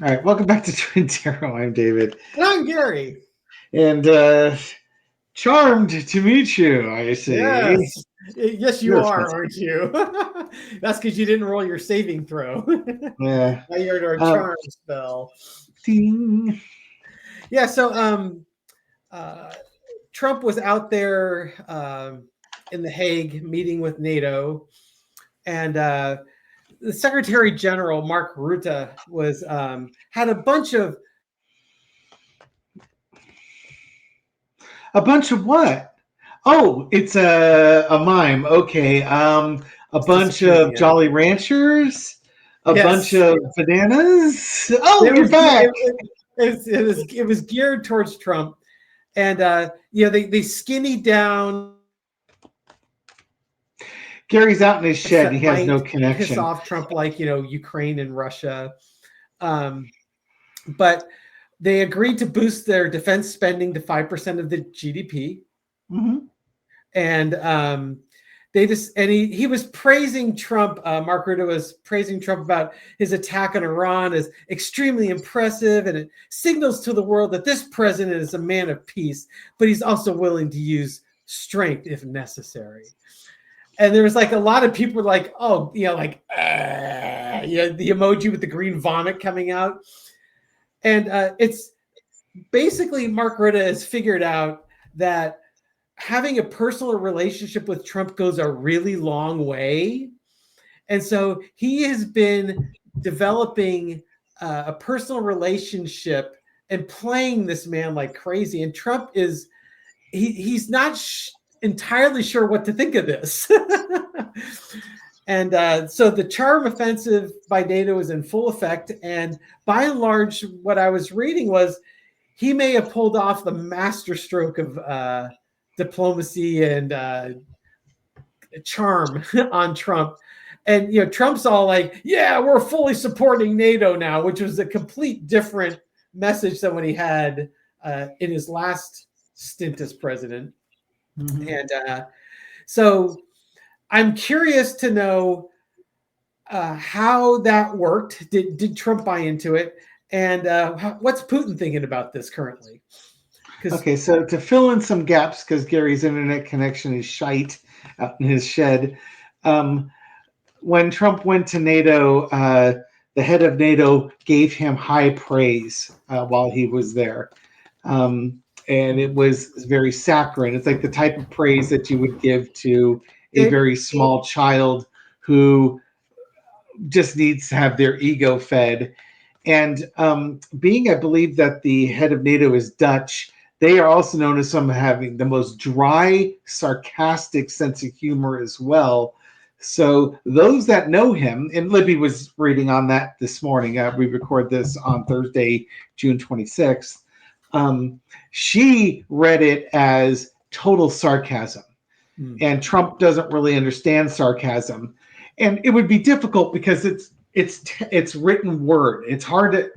All right, welcome back to Twin Tarot. I'm David, And I'm Gary. and charmed to meet you. I see. Yes. Yes, you You're are, fantastic. aren't you? That's because you didn't roll your saving throw. Yeah. Now you're under a charm spell. Ding. Yeah, so uh, Trump was out there in The Hague meeting with NATO, and the Secretary General Mark Rutte was had a bunch of A bunch of what? Oh, it's a mime. Okay. A bunch of disappearing. Jolly Ranchers. A bunch Yes, of bananas. Oh, it you're was back. it was geared towards Trump, and they skinny down. Gary's out in his shed. That He has no might piss connection. off Trump, like Ukraine and Russia, but they agreed to boost their defense spending to 5% of the GDP, Mm-hmm. and he was praising Trump. Mark Rutte was praising Trump about his attack on Iran as extremely impressive, and it signals to the world that this president is a man of peace, but he's also willing to use strength if necessary. And there was like a lot of people were like, oh, the emoji with the green vomit coming out. And it's basically Mark Rutte has figured out that having a personal relationship with Trump goes a really long way. And so he has been developing a personal relationship and playing this man like crazy. And Trump he's not entirely sure what to think of this. And so the charm offensive by NATO is in full effect. And by and large, what I was reading was he may have pulled off the masterstroke of diplomacy and charm on Trump. And Trump's all like, yeah, we're fully supporting NATO now, which was a complete different message than what he had in his last stint as president. Mm-hmm. And so I'm curious to know how that worked. Did Trump buy into it? And what's Putin thinking about this currently? Okay, so to fill in some gaps, because Gary's internet connection is shite out in his shed. When Trump went to NATO, the head of NATO gave him high praise while he was there. And it was very saccharine. It's like the type of praise that you would give to a very small child who just needs to have their ego fed. And I believe that the head of NATO is Dutch, they are also known as some having the most dry, sarcastic sense of humor as well. So those that know him, and Libby was reading on that this morning. We record this on Thursday, June 26th. She read it as total sarcasm. And Trump doesn't really understand sarcasm. And it would be difficult because it's written word. It's hard to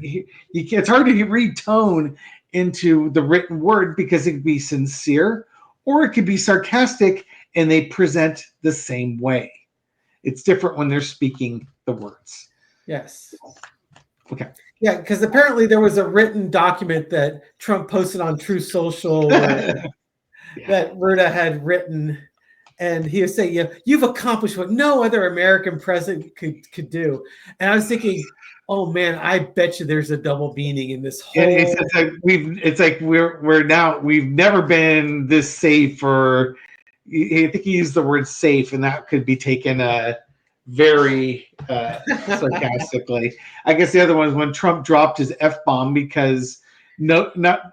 read tone into the written word because it could be sincere or it could be sarcastic, and they present the same way. It's different when they're speaking the words. Yes. Okay. Yeah, because apparently there was a written document that Trump posted on True Social that Rutte had written. And he was saying, you've accomplished what no other American president could do. And I was thinking, oh man, I bet you there's a double meaning in this whole. We've never been this safe, or I think he used the word safe, and that could be taken very sarcastically. I guess the other one is when Trump dropped his F-bomb because nobody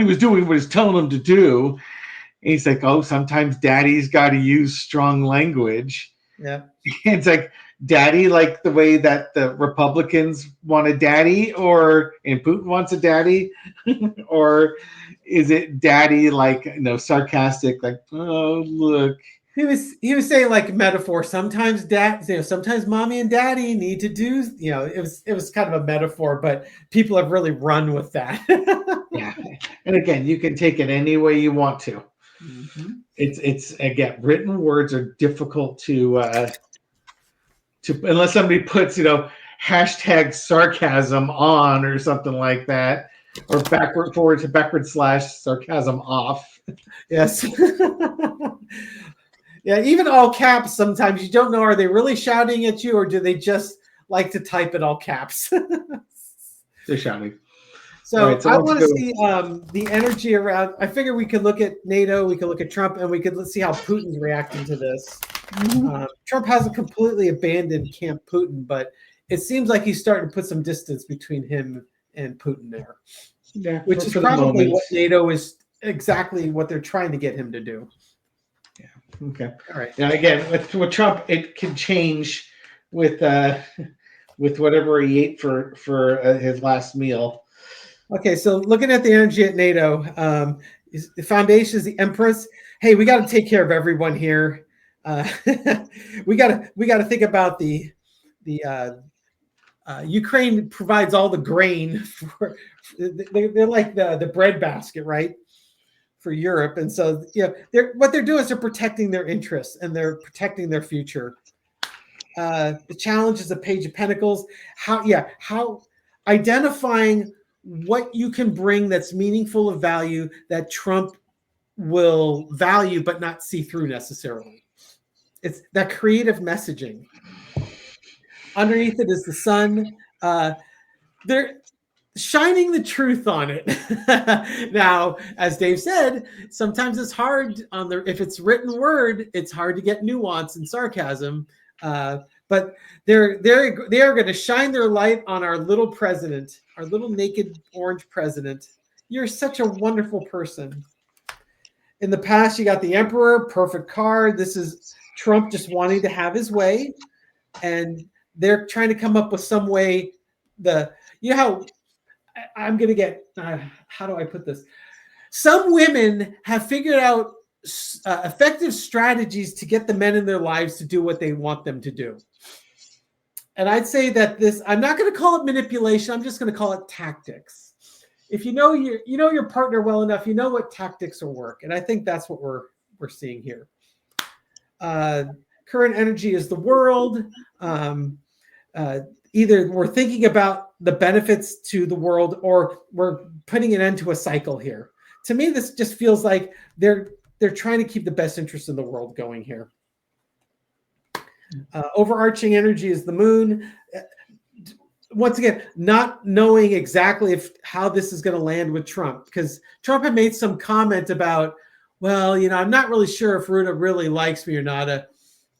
was doing what he's telling them to do. And he's like, oh, sometimes daddy's got to use strong language. Yeah. It's like, daddy, like the way that the Republicans want a daddy, and Putin wants a daddy, or is it daddy like sarcastic, like, oh look. He was saying like metaphor. Sometimes sometimes mommy and daddy need to do. It was kind of a metaphor, but people have really run with that. Yeah, and again, you can take it any way you want to. Mm-hmm. It's again, written words are difficult to unless somebody puts hashtag sarcasm on or something like that, or forward to backward slash sarcasm off. Yes. Yeah, even all caps, sometimes you don't know, are they really shouting at you or do they just like to type in all caps? They're shouting. So Right, so I let's want to go. see the energy around. I figure we could look at NATO, we could look at Trump, and we could see how Putin's reacting to this. Trump hasn't completely abandoned Camp Putin, but it seems like he's starting to put some distance between him and Putin there. Yeah, Which is probably what NATO is exactly what they're trying to get him to do. Yeah. Okay. All right. Now again, with Trump, it can change with whatever he ate for his last meal. Okay, so looking at the energy at NATO, the foundation is the Empress. Hey, we got to take care of everyone here. We got to think about the Ukraine provides all the grain for. They're like the bread basket, right, for Europe, and so what they're doing is they're protecting their interests and they're protecting their future. The challenge is the Page of Pentacles. How identifying what you can bring that's meaningful of value that Trump will value but not see through necessarily. It's that creative messaging. Underneath it is the sun. They're shining the truth on it. Now, as Dave said, sometimes it's hard if it's written word, it's hard to get nuance and sarcasm. But they are going to shine their light on our little president, our little naked orange president. You're such a wonderful person. In the past, you got the Emperor, perfect card. This is Trump just wanting to have his way, and they're trying to come up with some way. How I'm going to get. How do I put this? Some women have figured out effective strategies to get the men in their lives to do what they want them to do. And I'd say that I'm not going to call it manipulation. I'm just going to call it tactics. If you know your partner well enough, you know what tactics will work. And I think that's what we're seeing here. Current energy is the world. Either we're thinking about the benefits to the world or we're putting an end to a cycle here. To me, this just feels like they're trying to keep the best interest in the world going here. Overarching energy is the moon. Once again, not knowing exactly how this is going to land with Trump, because Trump had made some comment about, well, I'm not really sure if Ruta really likes me or not.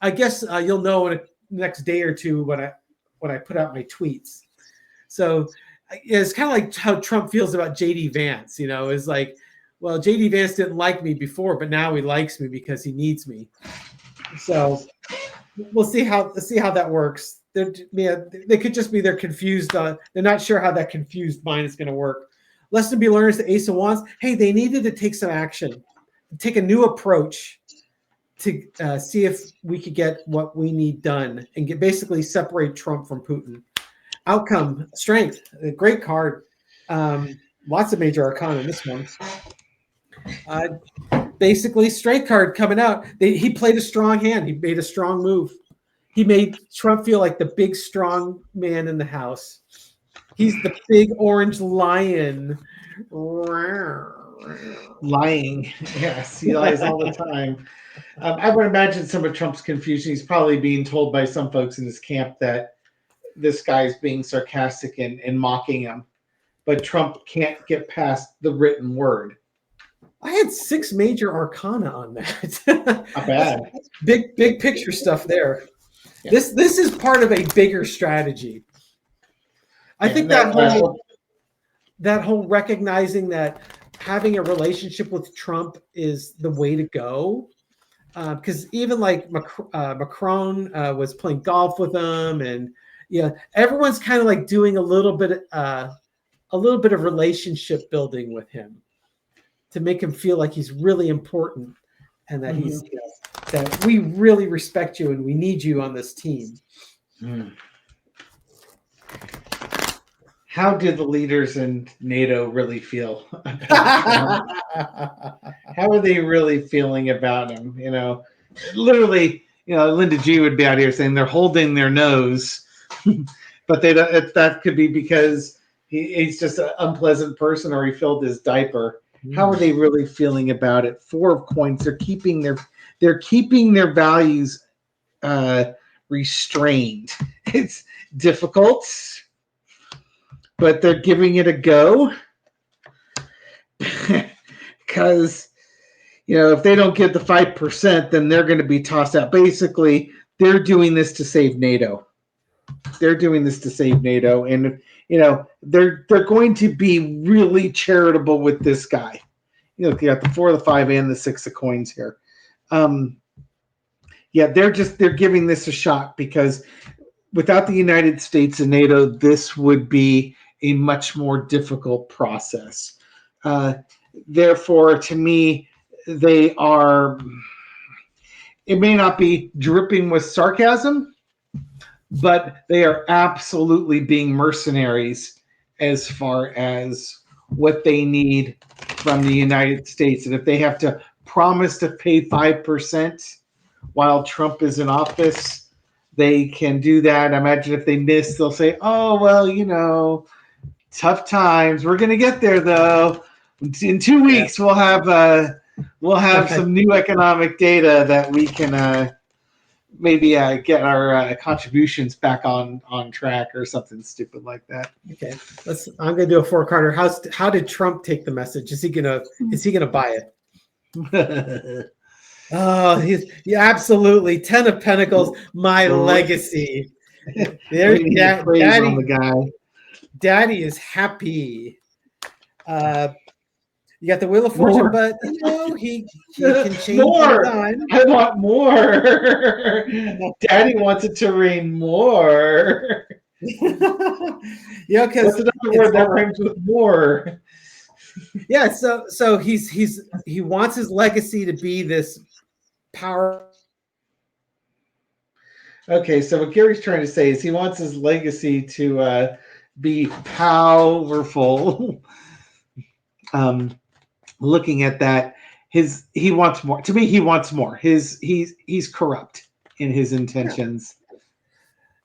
I guess you'll know in the next day or two when I put out my tweets. So it's kind of like how Trump feels about J.D. Vance. Is like, well, J.D. Vance didn't like me before, but now he likes me because he needs me. So we'll see how that works. They could just be they're confused. They're not sure how that confused mind is going to work. Lesson to be learned is the Ace of Wands. Hey, they needed to take some action, take a new approach to see if we could get what we need done and basically separate Trump from Putin. Outcome, strength, a great card. Lots of major arcana in this one. Basically, strength card coming out. He played a strong hand. He made a strong move. He made Trump feel like the big, strong man in the house. He's the big orange lion. Lying. Yes, he lies all the time. I would imagine some of Trump's confusion. He's probably being told by some folks in his camp that this guy's being sarcastic and mocking him. But Trump can't get past the written word. I had 6 major arcana on that. Not bad. Big picture stuff there. Yeah. This is part of a bigger strategy. I think that whole recognizing that having a relationship with Trump is the way to go. Because even like Macron was playing golf with him, and everyone's kind of like doing a little bit of relationship building with him to make him feel like he's really important and that he's that we really respect you and we need you on this team. How did the leaders in NATO really feel about Trump? How are they really feeling about him? Literally, Linda G would be out here saying they're holding their nose but that could be because he's just an unpleasant person, or he filled his diaper. How are they really feeling about it? 4 of coins. They're keeping their values restrained. It's difficult, but they're giving it a go because if they don't get the 5%, then they're going to be tossed out. Basically, they're doing this to save NATO. And they're going to be really charitable with this guy. You got the 4, the 5, and the 6 of coins here. They're giving this a shot because without the United States and NATO, this would be a much more difficult process. Therefore, to me, they are. It may not be dripping with sarcasm, but they are absolutely being mercenaries as far as what they need from the United States. And if they have to promise to pay 5% while Trump is in office, they can do that. I imagine if they miss, they'll say, oh, well, tough times. We're going to get there, though. In 2 weeks, we'll have some new economic data that we can maybe get our contributions back on track or something stupid like that. Okay, I'm gonna do a 4-carder. How did Trump take the message? Is he gonna buy it? Oh, absolutely. 10 of Pentacles, my legacy. There's Daddy is happy. You got the Wheel of Fortune, more. But he can change more. Time. I want more. Daddy wants it to rain more. Because what's another word that rhymes with more? Yeah, so he wants his legacy to be this power. Okay, so what Gary's trying to say is he wants his legacy to be powerful. Looking at that, he wants more. To me, he wants more. He's corrupt in his intentions.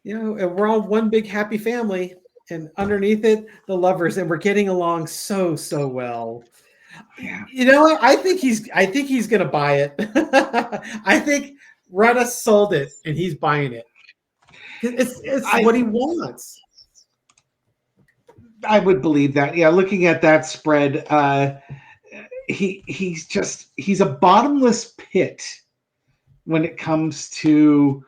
And we're all one big happy family, and underneath it, the lovers, and we're getting along so well. Yeah. You know what? I think he's gonna buy it. I think Retta sold it, and he's buying it. It's what he wants. I would believe that. Yeah, looking at that spread, he's a bottomless pit when it comes to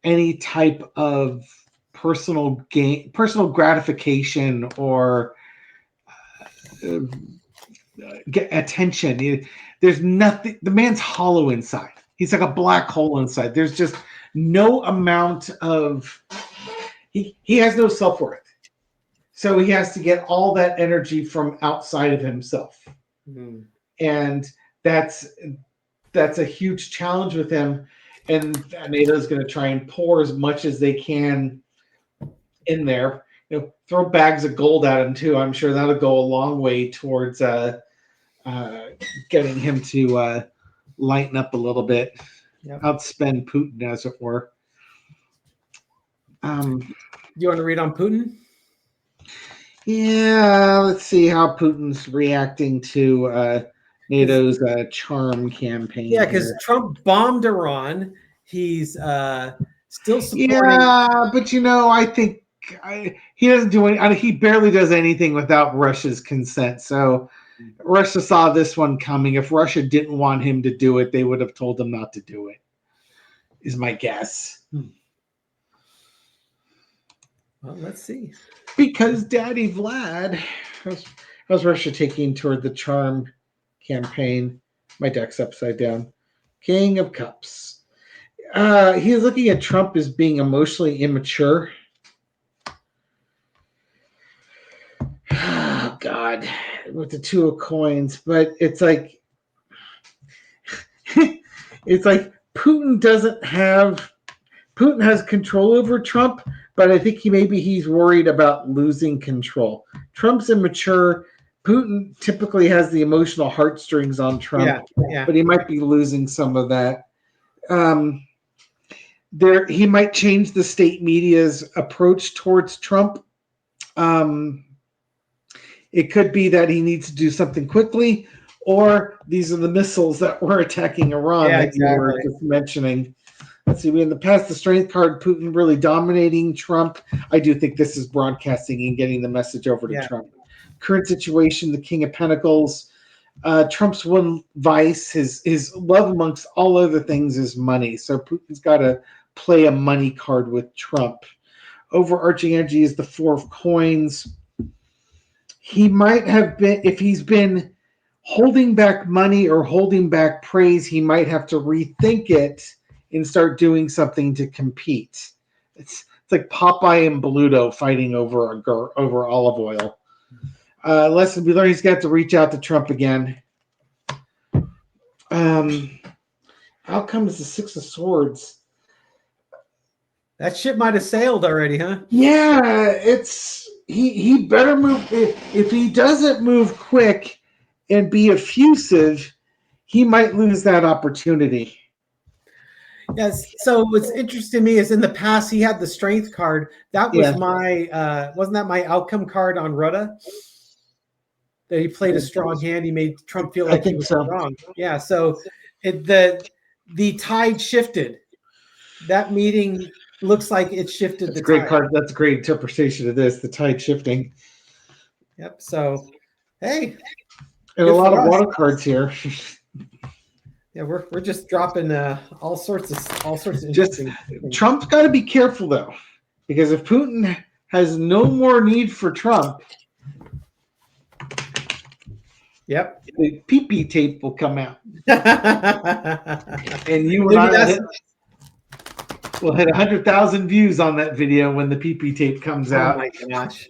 any type of personal gain, personal gratification, or get attention. There's nothing. The man's hollow inside. He's like a black hole inside. There's just no amount of. He has no self-worth. So he has to get all that energy from outside of himself. Mm-hmm. And that's a huge challenge with him. And NATO is going to try and pour as much as they can in there. Throw bags of gold at him too. I'm sure that'll go a long way towards getting him to lighten up a little bit. Yep. Outspend Putin, as it were. You want to read on Putin? Yeah, let's see how Putin's reacting to NATO's charm campaign. Yeah, because Trump bombed Iran. He's still supporting. Yeah, but I think he doesn't do any. He barely does anything without Russia's consent. So Russia saw this one coming. If Russia didn't want him to do it, they would have told him not to do it. Is my guess. Well, let's see. Because Daddy Vlad, how's Russia taking toward the charm campaign? My deck's upside down. King of Cups. He's looking at Trump as being emotionally immature. Oh, God. With the 2 of coins. But it's like Putin has control over Trump, but I think he's worried about losing control. Trump's immature. Putin typically has the emotional heartstrings on Trump, but he might be losing some of that. he might change the state media's approach towards Trump. It could be that he needs to do something quickly, or these are the missiles that were attacking Iran that you were just mentioning. Let's see, in the past, the strength card, Putin really dominating Trump. I do think this is broadcasting and getting the message over to Trump. Current situation, the King of Pentacles. Trump's one vice, his love amongst all other things is money. So Putin's got to play a money card with Trump. Overarching energy is the Four of Coins. He might have been, if he's been holding back money or holding back praise, he might have to rethink it and start doing something to compete. It's like Popeye and Bluto fighting over olive oil. Lesson we learned: he's got to reach out to Trump again. Outcome is the Six of Swords. That ship might have sailed already, huh? Yeah, it's he better move. If he doesn't move quick and be effusive, he might lose that opportunity. Yes. So what's interesting to me is in the past he had the strength card. That was my wasn't that my outcome card on Rudda? That he played a strong hand. He made Trump feel like he was strong. Yeah. So the tide shifted. That meeting looks like it shifted. That's the great tide. Card. That's a great interpretation of this. The tide shifting. Yep. So, hey, and a lot of water cards here. Yeah, we're just dropping all sorts of interesting things. Trump's got to be careful though, because if Putin has no more need for Trump, yep, the pee-pee tape will come out, and you and I will hit 100,000 views on that video when the pee-pee tape comes out. Oh my gosh!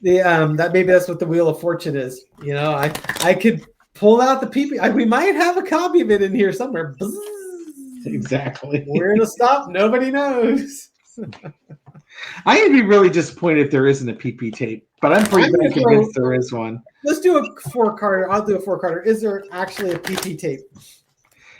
That maybe that's what the Wheel of Fortune is. You know, I could pull out the PP. We might have a copy of it in here somewhere. Exactly. Where to stop? Nobody knows. I'd be really disappointed if there isn't a PP tape, but I'm pretty convinced there is one. Let's do a 4-carder. I'll do a 4-carder. Is there actually a PP tape?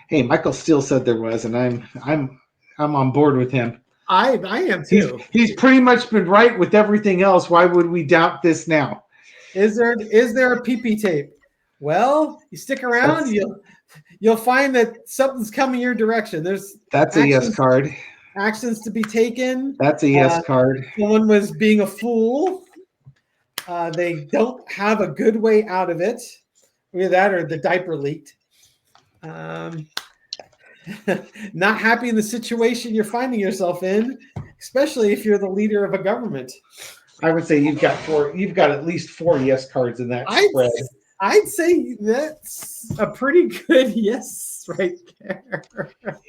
Hey, Michael Steele said there was, and I'm on board with him. I am too. He's pretty much been right with everything else. Why would we doubt this now? Is there a PP tape? Well, you stick around, you'll find that something's coming your direction. That's a yes card. Actions to be taken. That's a yes card. Someone was being a fool. They don't have a good way out of it. Either that or the diaper leaked. Not happy in the situation you're finding yourself in, especially if you're the leader of a government. I would say you've got at least 4 yes cards in that spread. I'd say that's a pretty good yes right there.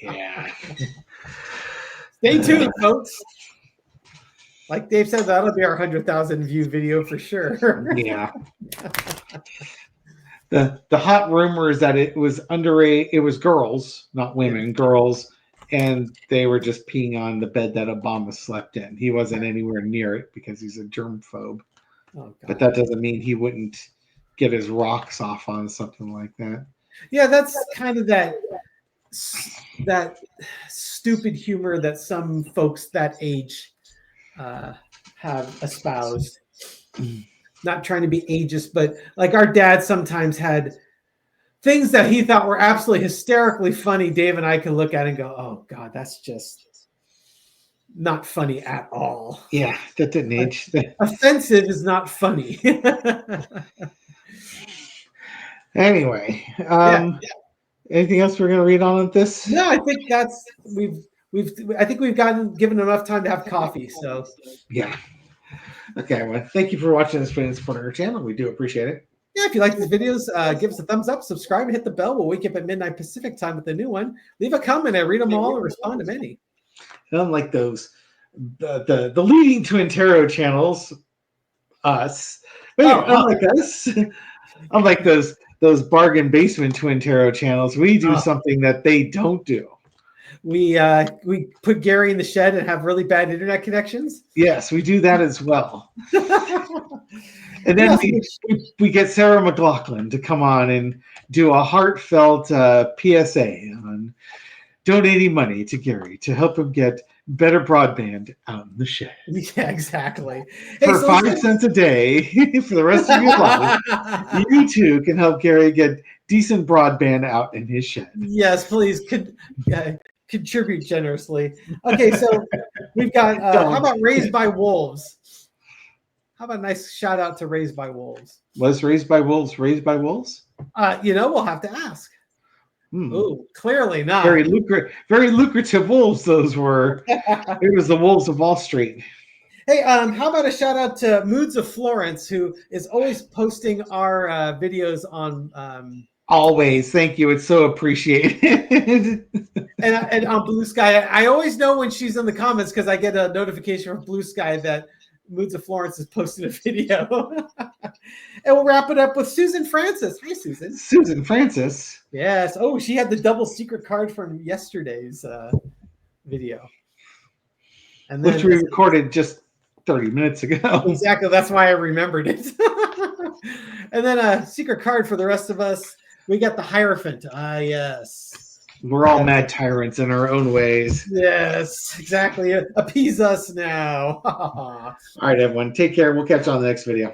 Yeah. Stay tuned, folks. Like Dave said, that'll be our 100,000 view video for sure. Yeah. The hot rumor is that it was it was girls, not women, girls, and they were just peeing on the bed that Obama slept in. He wasn't anywhere near it because he's a germphobe. Oh, but that doesn't mean he wouldn't get his rocks off on something like that. Yeah, that's kind of that stupid humor that some folks that age have espoused. Not trying to be ageist, but like our dad sometimes had things that he thought were absolutely hysterically funny. Dave and I can look at it and go, "Oh God, that's just not funny at all." Yeah, that didn't age. Offensive is not funny. Anyway, anything else we're going to read on this? No, I think that's I think we've given enough time to have coffee. So yeah. Okay, well, thank you for watching this and supporting our channel. We do appreciate it. Yeah, if you like these videos, give us a thumbs up, subscribe, and hit the bell. We'll wake you up at midnight Pacific time with a new one. Leave a comment. I read them all and respond to many. Unlike those, the leading Twin Tarot channels, us. But anyway, unlike us, unlike those bargain basement Twin Tarot channels, we do something that they don't do. We put Gary in the shed and have really bad internet connections. Yes, we do that as well. And then we get Sarah McLachlan to come on and do a heartfelt PSA on donating money to Gary to help him get better broadband out in the shed. Yeah, exactly. For 5 cents a day for the rest of your life, you too can help Gary get decent broadband out in his shed. Yes, please contribute generously. Okay, so we've got, how about Raised by Wolves? How about a nice shout out to Raised by Wolves? Was Raised by Wolves raised by wolves? We'll have to ask. Oh, clearly not. Very lucrative wolves those were. It was the wolves of Wall Street. Hey, how about a shout out to Moods of Florence, who is always posting our videos on. Always, thank you. It's so appreciated. and on Blue Sky, I always know when she's in the comments because I get a notification from Blue Sky that Moods of Florence has posted a video. And we'll wrap it up with Susan Francis. Hi, Susan. Susan Francis. Yes. Oh, she had the double secret card from yesterday's video. And then, which we recorded just 30 minutes ago. Exactly. That's why I remembered it. And then a secret card for the rest of us. We got the Hierophant. Yes. We're all mad tyrants in our own ways. Yes, exactly. Appease us now. All right, everyone. Take care. We'll catch you on the next video.